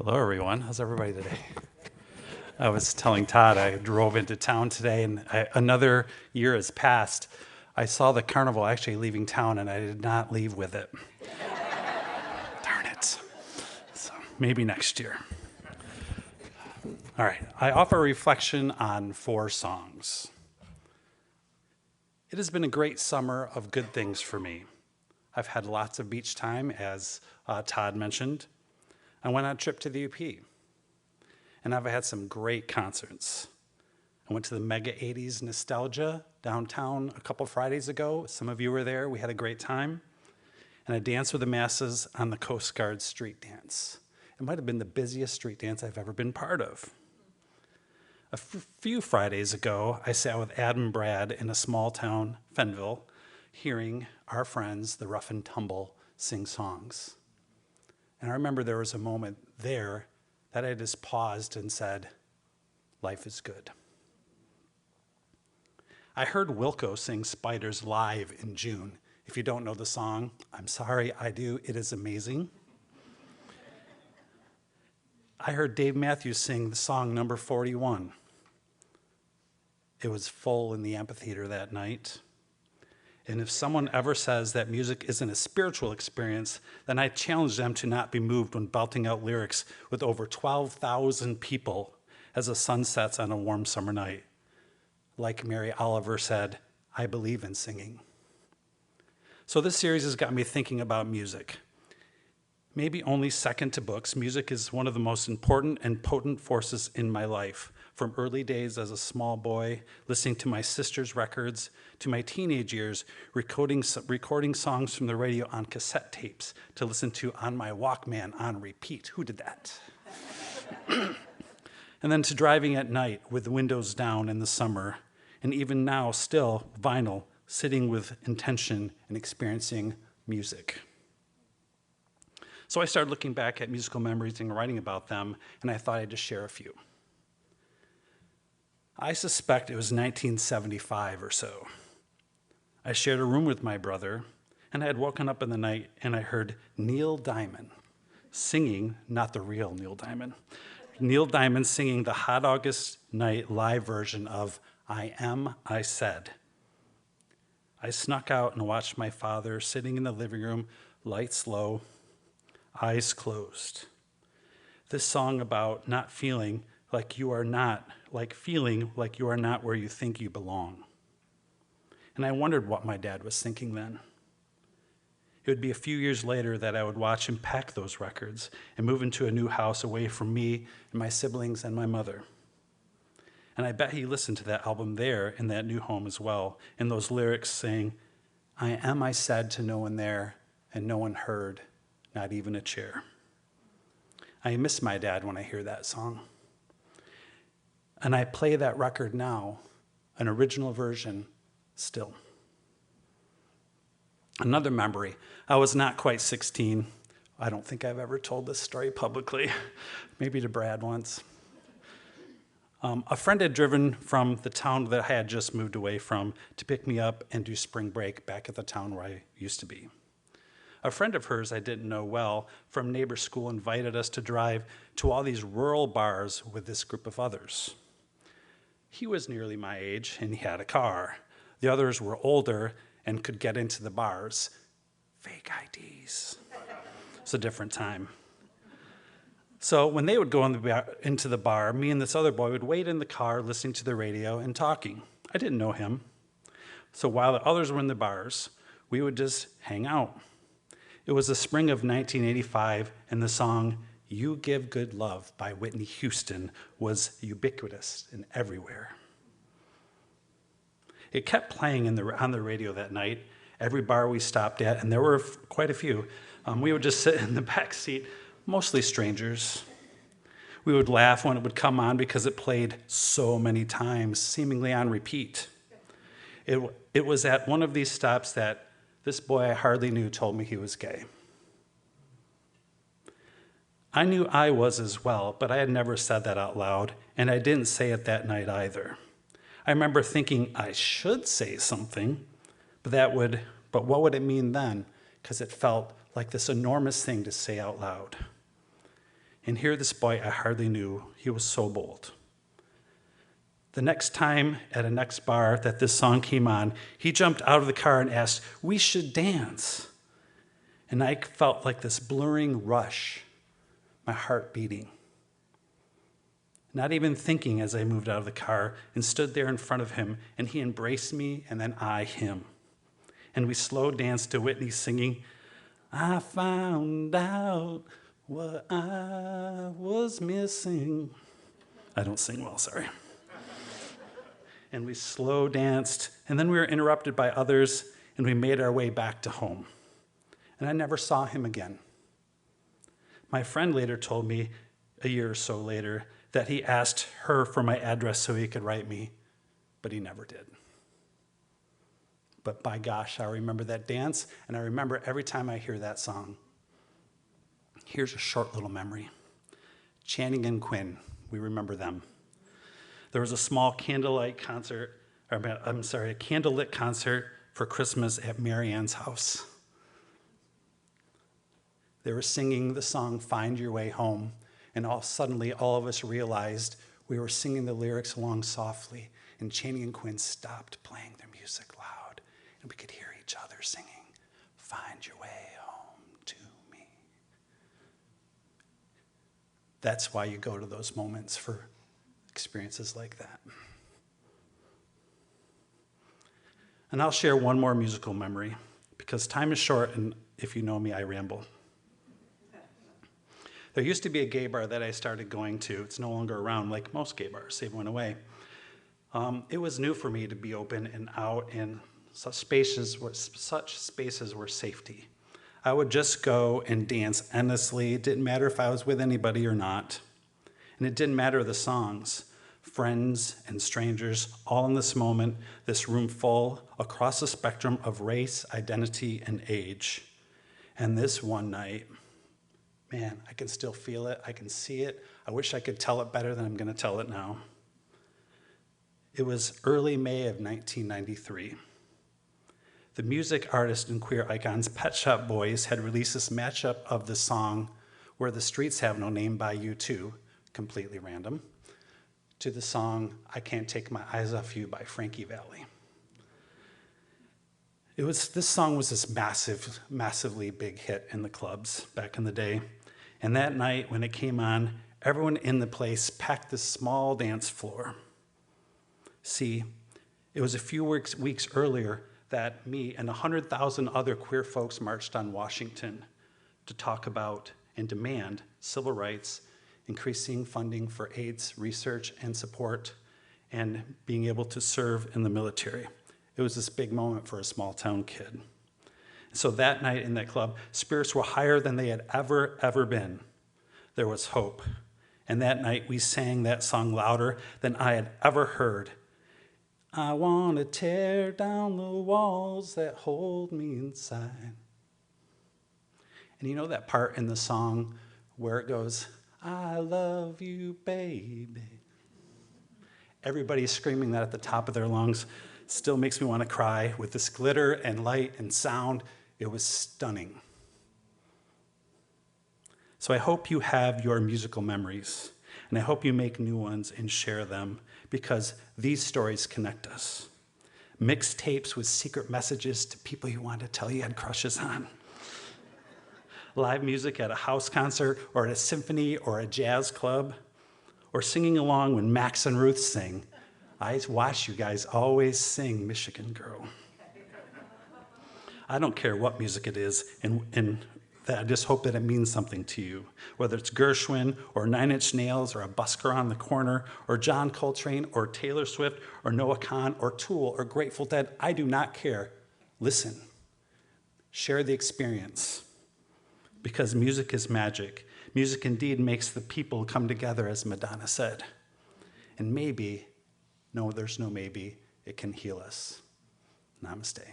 Hello, everyone. How's everybody today? I was telling Todd I drove into town today, and another year has passed. I saw the carnival actually leaving town, and I did not leave with it. Darn it. So maybe next year. All right. I offer a reflection on 4 songs. It has been a great summer of good things for me. I've had lots of beach time, as Todd mentioned. I went on a trip to the UP, and I've had some great concerts. I went to the Mega 80s Nostalgia downtown a couple Fridays ago. Some of you were there. We had a great time. And I danced with the masses on the Coast Guard street dance. It might have been the busiest street dance I've ever been part of. A few Fridays ago, I sat with Adam and Brad in a small town, Fenville, hearing our friends, the Rough and Tumble, sing songs. And I remember there was a moment there that I just paused and said, life is good. I heard Wilco sing Spiders live in June. If you don't know the song, I'm sorry, I do. It is amazing. I heard Dave Matthews sing the song number 41. It was full in the amphitheater that night. And if someone ever says that music isn't a spiritual experience, then I challenge them to not be moved when belting out lyrics with over 12,000 people as the sun sets on a warm summer night. Like Mary Oliver said, I believe in singing. So this series has got me thinking about music. Maybe only second to books, music is one of the most important and potent forces in my life. From early days as a small boy, listening to my sister's records, to my teenage years, recording songs from the radio on cassette tapes to listen to on my Walkman on repeat. Who did that? And then to driving at night with the windows down in the summer, and even now still vinyl, sitting with intention and experiencing music. So I started looking back at musical memories and writing about them, and I thought I'd just share a few. I suspect it was 1975 or so. I shared a room with my brother, and I had woken up in the night and I heard Neil Diamond singing, not the real Neil Diamond, Neil Diamond singing the Hot August Night live version of I Am, I Said. I snuck out and watched my father sitting in the living room, lights low, eyes closed. This song about not feeling like you are not, like feeling like you are not where you think you belong. And I wondered what my dad was thinking then. It would be a few years later that I would watch him pack those records and move into a new house away from me and my siblings and my mother. And I bet he listened to that album there in that new home as well, and those lyrics saying, I said to no one there, and no one heard, not even a chair. I miss my dad when I hear that song. And I play that record now, an original version, still. Another memory, I was not quite 16. I don't think I've ever told this story publicly, maybe to Brad once. A friend had driven from the town that I had just moved away from to pick me up and do spring break back at the town where I used to be. A friend of hers I didn't know well from neighbor school invited us to drive to all these rural bars with this group of others. He was nearly my age and he had a car. The others were older and could get into the bars. Fake IDs. It's a different time. So when they would go into the bar, me and this other boy would wait in the car listening to the radio and talking. I didn't know him. So while the others were in the bars, we would just hang out. It was the spring of 1985, and the song You Give Good Love by Whitney Houston was ubiquitous and everywhere. It kept playing on the radio that night, every bar we stopped at, and there were quite a few. We would just sit in the back seat, mostly strangers. We would laugh when it would come on because it played so many times, seemingly on repeat. It was at one of these stops that this boy I hardly knew told me he was gay. I knew I was as well, but I had never said that out loud, and I didn't say it that night either. I remember thinking I should say something, but what would it mean then? Because it felt like this enormous thing to say out loud. And here this boy I hardly knew, he was so bold. The next time at a next bar that this song came on, he jumped out of the car and asked, "We should dance." And I felt like this blurring rush, my heart beating. Not even thinking as I moved out of the car and stood there in front of him, and he embraced me and then I him. And we slow danced to Whitney singing, "I found out what I was missing." I don't sing well, sorry. And we slow danced, and then we were interrupted by others, and we made our way back to home. And I never saw him again. My friend later told me, a year or so later, that he asked her for my address so he could write me, but he never did. But by gosh, I remember that dance, and I remember every time I hear that song. Here's a short little memory. Channing and Quinn, we remember them. There was a small a candlelit concert for Christmas at Mary Ann's house. They were singing the song, "Find Your Way Home," and suddenly all of us realized we were singing the lyrics along softly, and Channing and Quinn stopped playing their music loud, and we could hear each other singing, "Find your way home to me." That's why you go to those moments, for experiences like that. And I'll share one more musical memory, because time is short, and if you know me, I ramble. There used to be a gay bar that I started going to. It's no longer around, like most gay bars. They went away. It was new for me to be open and out, and such spaces were safety. I would just go and dance endlessly. It didn't matter if I was with anybody or not. And it didn't matter the songs. Friends and strangers, all in this moment, this room full, across the spectrum of race, identity, and age. And this one night, man, I can still feel it. I can see it. I wish I could tell it better than I'm going to tell it now. It was early May of 1993. The music artist and queer icons Pet Shop Boys had released this mashup of the song "Where the Streets Have No Name" by U2, completely random, to the song "I Can't Take My Eyes Off You" by Frankie Valli. This song was this massively big hit in the clubs back in the day. And that night when it came on, everyone in the place packed this small dance floor. See, it was a few weeks earlier that me and 100,000 other queer folks marched on Washington to talk about and demand civil rights, increasing funding for AIDS research and support, and being able to serve in the military. It was this big moment for a small town kid. So that night in that club, spirits were higher than they had ever been. There was hope. And that night we sang that song louder than I had ever heard. I want to tear down the walls that hold me inside. And you know that part in the song where it goes, "I love you, baby." Everybody's screaming that at the top of their lungs. Still makes me want to cry. With this glitter and light and sound, it was stunning. So I hope you have your musical memories, and I hope you make new ones and share them, because these stories connect us. Mixtapes with secret messages to people you wanted to tell you had crushes on. Live music at a house concert or at a symphony or a jazz club, or singing along when Max and Ruth sing. I watch you guys always sing Michigan Girl. I don't care what music it is, and I just hope that it means something to you. Whether it's Gershwin or Nine Inch Nails or a busker on the corner or John Coltrane or Taylor Swift or Noah Kahan or Tool or Grateful Dead, I do not care. Listen. Share the experience. Because music is magic. Music indeed makes the people come together, as Madonna said. And maybe, no, there's no maybe, it can heal us. Namaste.